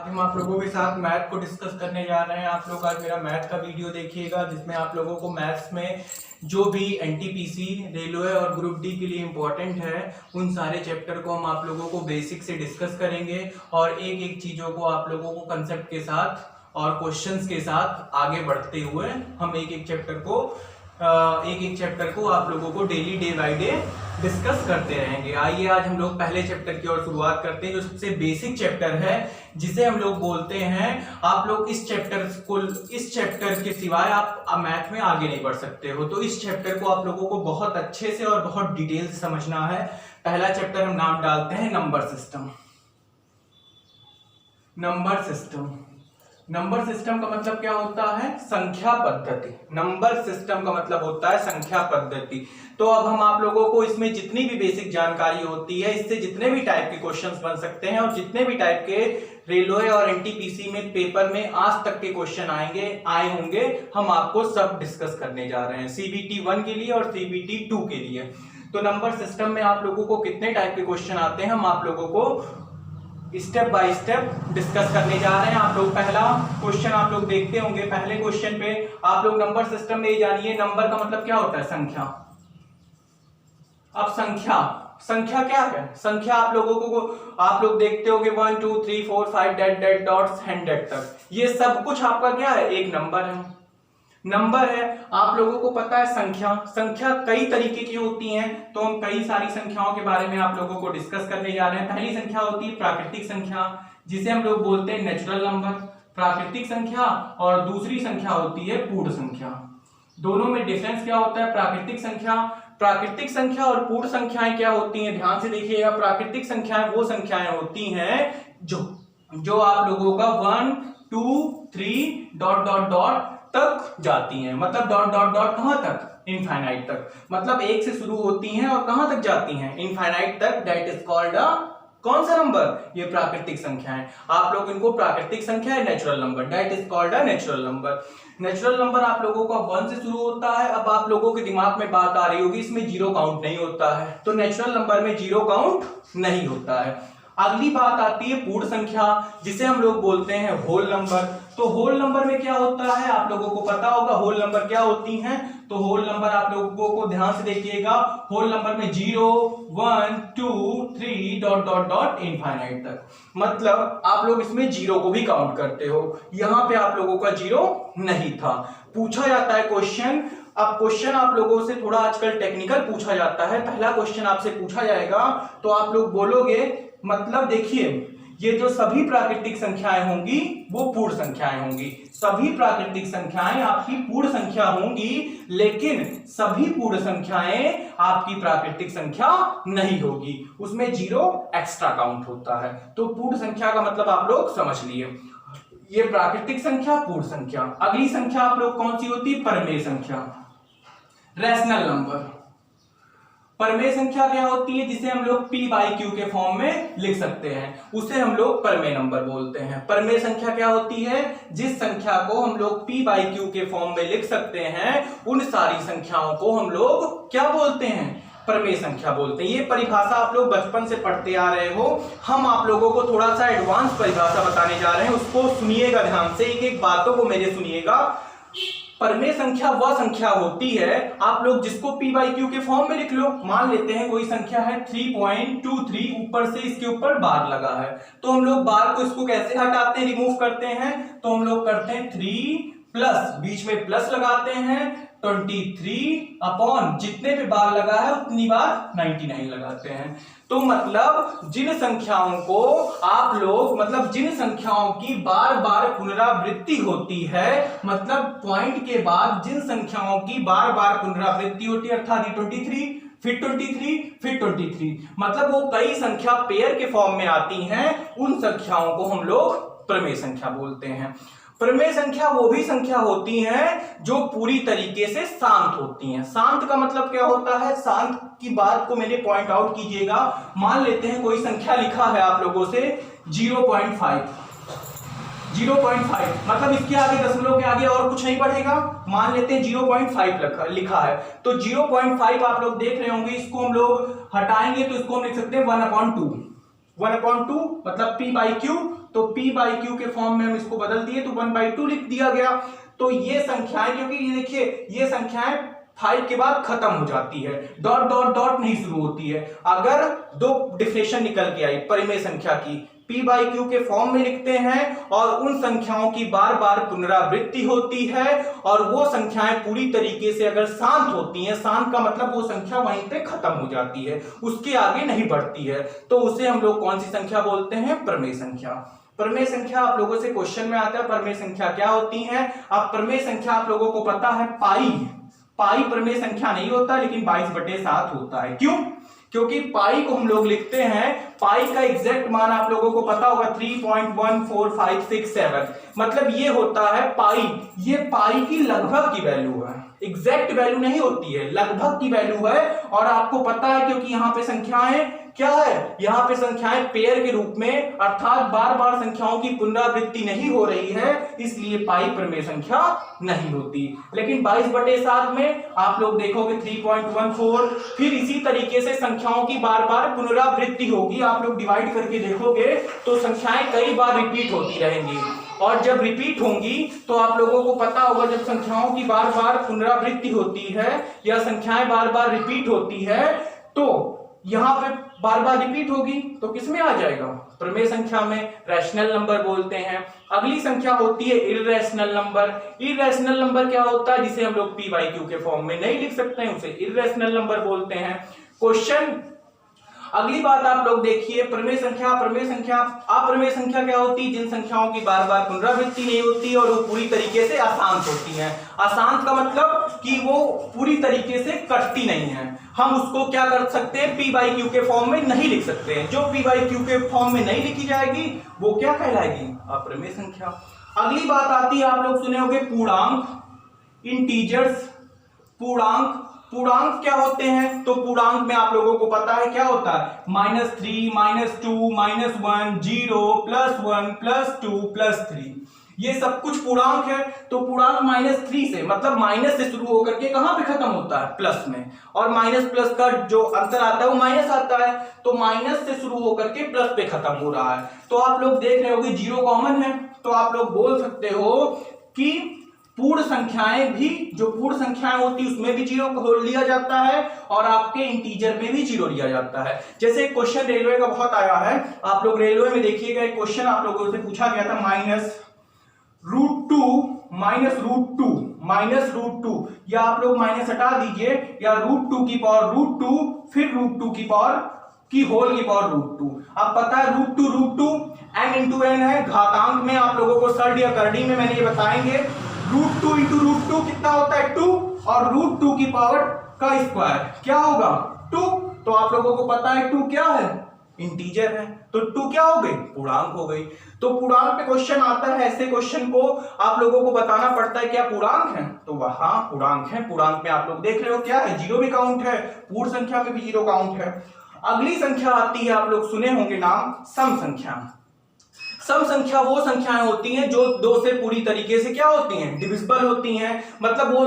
आज हम आप लोगों के साथ मैथ को डिस्कस करने जा रहे हैं। आप लोग आज मेरा मैथ का वीडियो देखिएगा जिसमें आप लोगों को मैथ्स में जो भी एनटीपीसी, रेलवे और ग्रुप डी के लिए इम्पोर्टेंट है उन सारे चैप्टर को हम आप लोगों को बेसिक से डिस्कस करेंगे और एक एक चीज़ों को आप लोगों को कंसेप्ट के साथ और क्वेश्चंस के साथ आगे बढ़ते हुए हम एक एक चैप्टर को आप लोगों को daily day by day discuss करते रहेंगे। आइए आज हम लोग पहले चैप्टर की ओर शुरुआत करते हैं जो सबसे बेसिक चैप्टर है जिसे हम लोग बोलते हैं। आप लोग इस चैप्टर के सिवाय आप मैथ में आगे नहीं बढ़ सकते हो, तो इस चैप्टर को आप लोगों को बहुत अच्छे से और बहुत डिटेल से समझना है। पहला चैप्टर हम नाम डालते हैं नंबर सिस्टम। नंबर सिस्टम का मतलब क्या होता है? संख्या पद्धति। नंबर सिस्टम का मतलब होता है संख्या पद्धति। तो अब हम आप लोगों को इसमें जितनी भी बेसिक जानकारी होती है, इससे जितने भी टाइप के क्वेश्चंस बन सकते हैं और जितने भी टाइप के रेलवे और एनटीपीसी में पेपर में आज तक के क्वेश्चन आए होंगे, हम आपको सब डिस्कस करने जा रहे हैं सीबीटी 1 के लिए और सीबीटी 2 के लिए। तो नंबर सिस्टम में आप लोगों को कितने टाइप के क्वेश्चन आते हैं हम आप लोगों को स्टेप बाय स्टेप डिस्कस करने जा रहे हैं। आप लोग पहला क्वेश्चन आप लोग देखते होंगे। पहले क्वेश्चन पे आप लोग नंबर सिस्टम में जानिए नंबर का मतलब क्या होता है? संख्या। अब संख्या क्या है? संख्या आप लोगों को आप लोग देखते होंगे 1 2 3 4 5 डैट डॉट्स 100 तक, ये सब कुछ आपका क्या है? एक नंबर है। आप लोगों को पता है संख्या कई तरीके की होती हैं, तो हम कई सारी संख्याओं के बारे में आप लोगों को डिस्कस करने जा रहे हैं। पहली संख्या होती है प्राकृतिक संख्या, जिसे हम लोग बोलते हैं नेचुरल नंबर, प्राकृतिक संख्या, और दूसरी संख्या होती है पूर्ण संख्या। दोनों में डिफरेंस क्या होता है? प्राकृतिक संख्या और पूर्ण संख्याएं क्या होती हैं? ध्यान से देखिएगा। प्राकृतिक संख्याएं वो संख्याएं होती हैं जो आप लोगों का 1 2 3 डॉट तक जाती हैं। मतलब डॉट कहां तक? इनफाइनाइट तक। मतलब एक से शुरू होती हैं और कहां तक जाती हैं? इनफाइनाइट तक। दैट इज कॉल्ड कौन सा नंबर? ये प्राकृतिक संख्या है। आप लोग इनको प्राकृतिक संख्या है natural number, that is called a natural number. Natural number आप लोगों का 1 से शुरू होता है। अब आप लोगों के दिमाग में बात आ रही होगी इसमें जीरो काउंट नहीं होता है, तो नेचुरल नंबर में जीरो काउंट नहीं होता है। अगली बात आती है पूर्ण संख्या, जिसे हम लोग बोलते हैं होल नंबर। तो होल नंबर में क्या होता है? आप लोगों को पता होगा होल नंबर क्या होती हैं। तो होल नंबर आप लोगों को ध्यान से देखिएगा। होल नंबर में 0 1 2 3 डॉट इनफाइनाइट तक। मतलब आप लोग इसमें जीरो को भी काउंट करते हो। यहां पे आप लोगों का जीरो नहीं था। पूछा जाता है क्वेश्चन। अब क्वेश्चन आप लोगों से थोड़ा आजकल टेक्निकल पूछा जाता है। पहला क्वेश्चन आपसे पूछा जाएगा तो आप लोग बोलोगे, मतलब देखिए ये जो सभी प्राकृतिक संख्याएं होंगी वो पूर्ण संख्याएं होंगी। सभी प्राकृतिक संख्याएं आपकी पूर्ण संख्या होंगी, लेकिन सभी पूर्ण संख्याएं आपकी प्राकृतिक संख्या नहीं होगी, उसमें जीरो एक्स्ट्रा काउंट होता है। तो पूर्ण संख्या का मतलब आप लोग समझ लिए। ये प्राकृतिक संख्या, पूर्ण संख्या। अगली संख्या आप लोग कौन सी होती है? परमेय संख्या, रैशनल नंबर। परमेय संख्या क्या होती है? जिसे हम लोग p बाई क्यू के फॉर्म में लिख सकते हैं, उसे हम लोग परमेय नंबर बोलते हैं। परमेय संख्या क्या होती है? जिस संख्या को हम लोग p बाई क्यू के फॉर्म में लिख सकते हैं, उन सारी संख्याओं को हम लोग क्या बोलते हैं? परमेय संख्या बोलते हैं। ये परिभाषा आप लोग बचपन से पढ़ते आ रहे हो। हम आप लोगों को थोड़ा सा एडवांस परिभाषा बताने जा रहे हैं, उसको सुनिएगा ध्यान से, एक एक बातों को मेरे सुनिएगा। परमेय संख्या वह संख्या होती है आप लोग जिसको p बाई क्यू के फॉर्म में लिख लो। मान लेते हैं कोई संख्या है 3.23, ऊपर से इसके ऊपर बार लगा है, तो हम लोग बार को इसको कैसे हटाते हैं, रिमूव करते हैं? तो हम लोग करते हैं 3 प्लस, बीच में प्लस लगाते हैं 23 अपॉन जितने पे बार लगा है उतनी बार 99 लगाते हैं। तो मतलब जिन संख्याओं को आप लोग, मतलब जिन संख्याओं की बार बार पुनरावृत्ति होती है, मतलब पॉइंट के बाद जिन संख्याओं की बार बार पुनरावृत्ति होती है, अर्थात 23 फिर 23 फिर 23, मतलब वो कई संख्या पेयर के फॉर्म में आती हैं, उन संख्याओं को हम लोग प्रमेय संख्या बोलते हैं। प्रमेय संख्या वो भी संख्या होती हैं जो पूरी तरीके से शांत होती हैं। शांत का मतलब क्या होता है? शांत की बात को मैंने पॉइंट आउट कीजिएगा। मान लेते हैं कोई संख्या लिखा है आप लोगों से 0.5, मतलब इसके आगे दशमलव के आगे और कुछ नहीं बढ़ेगा। मान लेते हैं 0.5 लिखा है, तो 0.5 आप लोग देख रहे होंगे, इसको हम लोग हटाएंगे तो इसको हम लिख सकते हैं 1/2 मतलब p बाई क्यू तो p बाई क्यू के फॉर्म में हम इसको बदल दिए तो 1/2 लिख दिया गया। तो ये संख्याएं, क्योंकि ये देखिए ये संख्याएं 5 के बाद खत्म हो जाती है, डॉट डॉट डॉट नहीं शुरू होती है। अगर दो डिफिनेशन निकल के आई परिमेय संख्या की, p बाई क्यू के फॉर्म में लिखते हैं और उन संख्याओं की बार बार पुनरावृत्ति होती है और वो संख्याएं पूरी तरीके से अगर शांत होती हैं, शांत का मतलब वो संख्या वहीं पे खत्म हो जाती है, उसके आगे नहीं बढ़ती है, तो उसे हम लोग कौन सी संख्या बोलते हैं? प्रमेय संख्या। प्रमेय संख्या आप लोगों से क्वेश्चन में आता है, प्रमेय संख्या क्या होती है? अब प्रमेय संख्या आप लोगों को पता है पाई प्रमेय संख्या नहीं होता, लेकिन 22/7 होता है। क्यों? क्योंकि पाई को हम लोग लिखते हैं, पाई का एग्जैक्ट मान आप लोगों को पता होगा 3.14567, मतलब ये होता है पाई, ये पाई की लगभग की वैल्यू है, एग्जैक्ट वैल्यू नहीं होती है, लगभग की वैल्यू है। और आपको पता है क्योंकि यहाँ पे संख्याएं क्या है, यहाँ पे संख्याएं पेयर के रूप में, अर्थात बार बार संख्याओं की पुनरावृत्ति नहीं हो रही है, इसलिए पाई प्रमेय संख्या नहीं होती। लेकिन 22/7 में आप लोग देखोगे 3.14, फिर इसी तरीके से संख्याओं की बार बार पुनरावृत्ति होगी। आप लोग डिवाइड करके देखोगे तो संख्याएं कई बार रिपीट होती रहेंगी, और जब रिपीट होंगी तो आप लोगों को पता होगा जब संख्याओं की बार बार पुनरावृत्ति होती है या संख्याएं बार बार रिपीट होती है तो यहां पे बार बार रिपीट होगी तो किसमें आ जाएगा? प्रमेय संख्या में, रैशनल नंबर बोलते हैं। अगली संख्या होती है इर्रेशनल नंबर। इर्रेशनल नंबर क्या होता है? जिसे हम लोग p बाई क्यू के फॉर्म में नहीं लिख सकते हैं, उसे इर्रेशनल नंबर बोलते हैं। क्वेश्चन, अगली बात आप लोग देखिए, प्रमेय संख्या अप्रमेय संख्या क्या होती है? जिन संख्याओं की बार बार पुनरावृत्ति नहीं होती और वो पूरी तरीके से अशांत होती हैं। अशांत का मतलब कि वो पूरी तरीके से कटती नहीं है। हम उसको क्या कर सकते हैं? p बाई क्यू के फॉर्म में नहीं लिख सकते हैं। जो p बाई क्यू के फॉर्म में नहीं लिखी जाएगी वो क्या कहलाएगी? अप्रमेय संख्या। अगली बात आती है, आप लोग सुने होंगे पूर्णांक, इंटीजर्स। पूर्णांक क्या होते हैं? तो पूर्णांक में आप लोगों को पता है क्या होता है? -3, -2, -1, 0, +1, +2, +3, ये सब कुछ पूर्णांक है। तो पूर्णांक -3 से, मतलब माइनस से शुरू होकर के कहां पे खत्म होता है? प्लस में, और माइनस प्लस का जो अंतर आता है वो माइनस आता है, तो माइनस से शुरू होकर के प्लस पे खत्म हो रहा है। तो आप लोग देख रहे होगे 0 कॉमन है, तो आप लोग बोल सकते हो कि पूर्ण संख्याएं भी, जो पूर्ण संख्याएं होती है उसमें भी 0 लिया जाता है और आपके इंटीजर में भी 0 लिया जाता है। जैसे क्वेश्चन रेलवे का बहुत आया है, आप लोग रेलवे में देखिएगा एक क्वेश्चन आप लोगों से पूछा गया था, -√2, या आप लोग माइनस हटा दीजिए, या √2 की पावर √2, फिर √2 की पावर की होल की पावर √2। अब पता है √2 n इंटू n है, घातांक में आप लोगों को सर्ड या करडी में मैंने ये बताएंगे। √2 इंटू √2 कितना होता है? 2, और √2 की पावर का स्क्वायर क्या होगा? 2। तो आप लोगों को पता है 2 क्या है? इंटीजर है, तो 2 क्या हो गई? पूर्णांक हो गई। तो पूर्णांक पे क्वेश्चन आता है, ऐसे क्वेश्चन को आप लोगों को बताना पड़ता है क्या पूर्णांक है? तो वहां पूर्णांक है। पूर्णांक में आप लोग देख रहे हो क्या है? 0 भी काउंट है, पूर्ण संख्या में भी 0 काउंट है। अगली संख्या आती है, आप लोग सुने होंगे नाम, सम संख्या। सम संख्या वो संख्याएं होती हैं जो 2 से पूरी तरीके से क्या होती हैं? डिविजिबल होती हैं, मतलब वो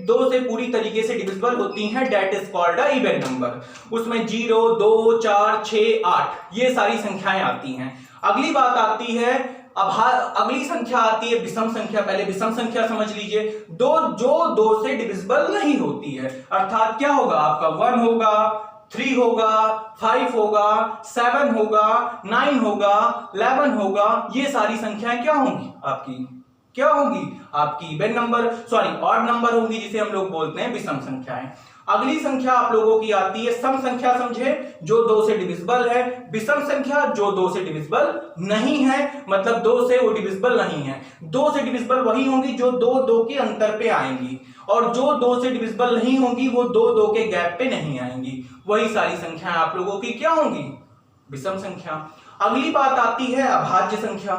2 से पूरी तरीके से डिविजिबल होती हैं, that is called a even number. उसमें 0, 2, 4, 6, 8 ये सारी संख्याएं आती हैं। अगली बात आती है, अगली संख्या आती है विषम संख्या। पहले विषम संख्या समझ लीजिए, जो 2 से डिविजिबल नहीं होती है, अर्थात क्या होगा आपका? 1 होगा, 3 होगा, 5 होगा, 7 होगा, 9 होगा, 11 होगा, ये सारी संख्याएं क्या होंगी आपकी? क्या होंगी आपकी? Even number, sorry odd number होंगी, जिसे हम लोग बोलते हैं विषम संख्याएं। अगली संख्या आप लोगों की आती है सम संख्या, समझे, जो 2 से डिविजिबल है। विषम संख्या जो 2 से डिविजिबल नहीं है, मतलब 2 से वो डिविजिबल नहीं है। 2 से डिविजिबल वही होंगी जो 2 के अंतर पे आएंगी, और जो 2 से डिविजिबल नहीं होंगी वो 2 के गैप पे नहीं आएंगी। वही सारी संख्याएं आप लोगों की क्या होंगी? विषम संख्या। अगली बात आती है अभाज्य संख्या।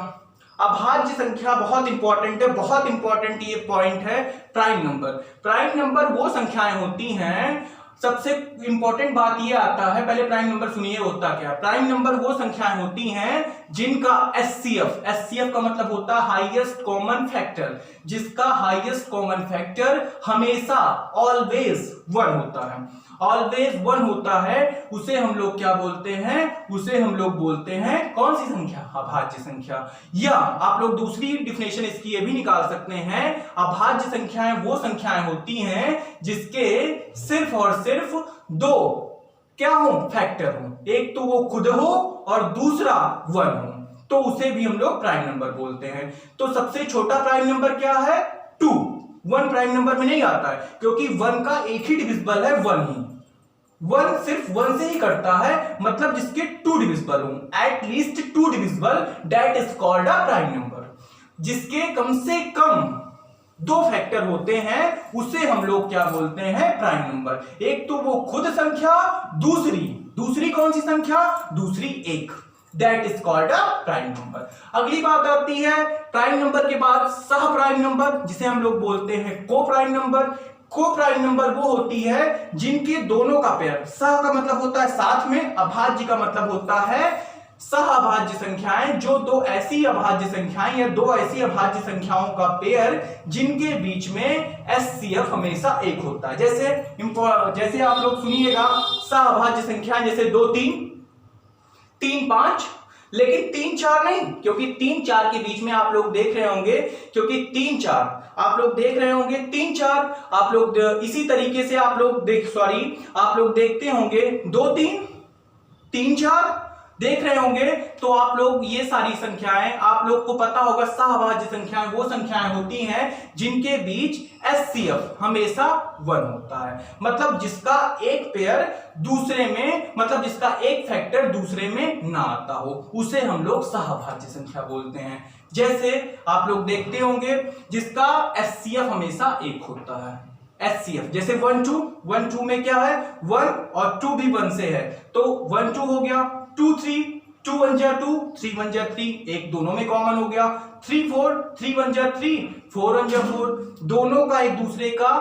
अभाज्य संख्या बहुत इंपॉर्टेंट है, बहुत इंपॉर्टेंट ये पॉइंट है। प्राइम नंबर, प्राइम नंबर वो संख्याएं होती हैं, सबसे इंपॉर्टेंट बात ये आता है, पहले प्राइम नंबर सुनिए होता क्या। प्राइम नंबर वो संख्याएं होती हैं जिनका एचसीएफ का मतलब होता है हाईएस्ट कॉमन फैक्टर, जिसका हाईएस्ट कॉमन फैक्टर हमेशा ऑलवेज 1 होता है। ऑलवेज 1 होता है, उसे हम लोग क्या बोलते हैं, उसे हम लोग बोलते हैं कौन सी संख्या, अभाज्य संख्या। या आप लोग दूसरी डिफिनेशन इसकी ये भी निकाल सकते हैं, अभाज्य संख्याएं वो संख्याएं होती हैं जिसके सिर्फ और सिर्फ दो क्या हो, फैक्टर हो, एक तो वो खुद हो और दूसरा 1 हो, तो उसे भी हम लोग प्राइम नंबर बोलते हैं। तो सबसे छोटा प्राइम नंबर क्या है, 2। 1 प्राइम नंबर में नहीं आता है क्योंकि 1 का एक ही डिविजिबल है 1 ही, 1 सिर्फ 1 से ही करता है, मतलब जिसके 2 डिविजिबल हो, at least 2 divisible, that is called a prime number. जिसके कम से कम 2 फैक्टर होते हैं उसे हम लोग क्या बोलते हैं, प्राइम नंबर। एक तो वो खुद संख्या, दूसरी कौन सी संख्या, दूसरी 1, that is called a prime number. अगली बात आती है प्राइम नंबर के बाद सह प्राइम नंबर, जिसे हम लोग बोलते हैं को प्राइम नंबर। को प्राइम नंबर वो होती है जिनके दोनों का पेयर, सह का मतलब होता है साथ में, अभाज्य का मतलब होता है सह अभाज्य संख्याएं, जो दो ऐसी अभाज्य संख्याएं या दो ऐसी अभाज्य संख्याओं का पेयर जिनके बीच में एचसीएफ हमेशा 1 होता है। जैसे आप लोग सुनिएगा सह अभाज्य संख्याएं, जैसे 2 3, 3 5, लेकिन 3 4 नहीं, क्योंकि 3 4 के बीच में आप लोग देख रहे होंगे, क्योंकि 3 4 आप लोग देख रहे होंगे, 3 4 आप लोग इसी तरीके से आप लोग देखते होंगे 2 3, 3 4 देख रहे होंगे। तो आप लोग ये सारी संख्याएं, आप लोग को पता होगा सहअभाज्य संख्याएं वो संख्याएं होती हैं जिनके बीच एचसीएफ हमेशा 1 होता है, मतलब जिसका एक पेयर दूसरे में, मतलब जिसका एक फैक्टर दूसरे में ना आता हो, उसे हम लोग सहअभाज्य संख्या बोलते हैं। जैसे आप लोग देखते होंगे जिसका एचसीएफ हमेशा 1 होता है, एचसीएफ जैसे 1 2 में क्या है, 1 और 2 भी 1 से है, तो 1 2 हो गया, 2 3, 2 1 जा 2, 3 1 जा 3, एक दोनों में कॉमन हो गया, 3 4, 3 1 जा 3, 4 1 जा 4, दोनों का एक दूसरे का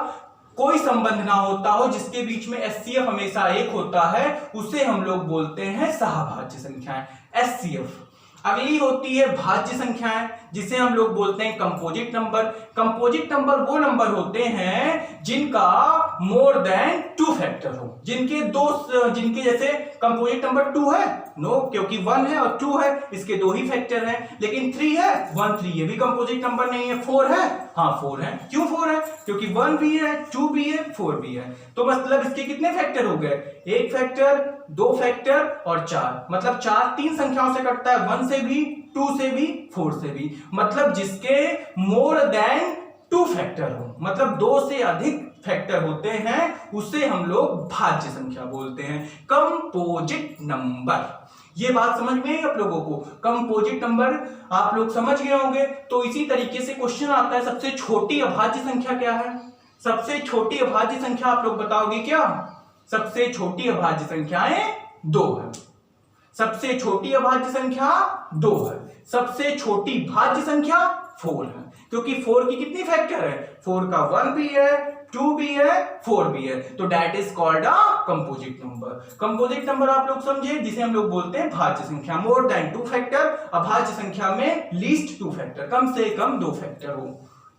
कोई संबंध ना होता हो, जिसके बीच में एचसीएफ हमेशा 1 होता है, उसे हम लोग बोलते हैं सहभाज्य संख्याएं, एचसीएफ। अगली होती है भाज्य संख्याएं, जिसे हम लोग बोलते हैं कंपोजिट नंबर। कंपोजिट नंबर वो नंबर होते हैं जिनका मोर देन 2 फैक्टर हो, जिनके जैसे कंपोजिट नंबर 2 है, नो, क्योंकि 1 है और 2 है, इसके 2 ही फैक्टर हैं। लेकिन 3 है, 1 3, ये भी कंपोजिट नंबर नहीं है। 4 है, हाँ 4 है, क्यों 4 है, क्योंकि 1 भी है, 2 भी है, 4 भी है, तो मतलब इसके कितने फैक्टर हो गए, 1 फैक्टर, 2 फैक्टर और 4, मतलब 4 3 संख्याओं से कटता है, 1 से भी, 2 से भी, 4 से भी, मतलब जिसके मोर देन 2 फैक्टर हो, मतलब 2 से अधिक फैक्टर होते हैं, उसे हम लोग भाज्य संख्या बोलते हैं, कंपोजिट नंबर। ये बात समझ में आई आप लोगों को, कंपोजिट नंबर आप लोग समझ गए होंगे। तो इसी तरीके से क्वेश्चन आता है सबसे छोटी अभाज्य संख्या क्या है, सबसे छोटी अभाज्य संख्या आप लोग बताओगे क्या, सबसे छोटी अभाज्य संख्याएं 2 है, सबसे छोटी अभाज्य संख्या 2 है, सबसे छोटी भाज्य संख्या 4 है, क्योंकि 4 की कितनी फैक्टर है, 4 का 1 भी है, 2 भी है, 4 भी है, तो that is called a composite number. Composite number आप लोग समझे, जिसे हम लोग बोलते हैं भाज्य संख्या, मोर देन 2 फैक्टर, अभाज्य संख्या में लीस्ट 2 फैक्टर, कम से कम 2 फैक्टर हो।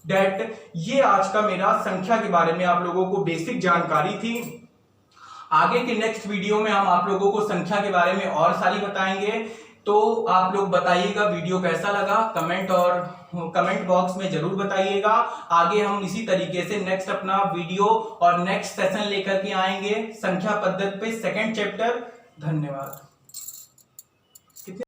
दैट ये आज का मेरा संख्या के बारे में आप लोगों को बेसिक जानकारी थी। आगे के नेक्स्ट वीडियो में हम आप लोगों को संख्या के बारे में और सारी बताएंगे। तो आप लोग बताइएगा वीडियो कैसा लगा, कमेंट बॉक्स में जरूर बताइएगा। आगे हम इसी तरीके से नेक्स्ट अपना वीडियो और नेक्स्ट सेशन लेकर के आएंगे संख्या पद्धति पे 2nd चैप्टर। धन्यवाद।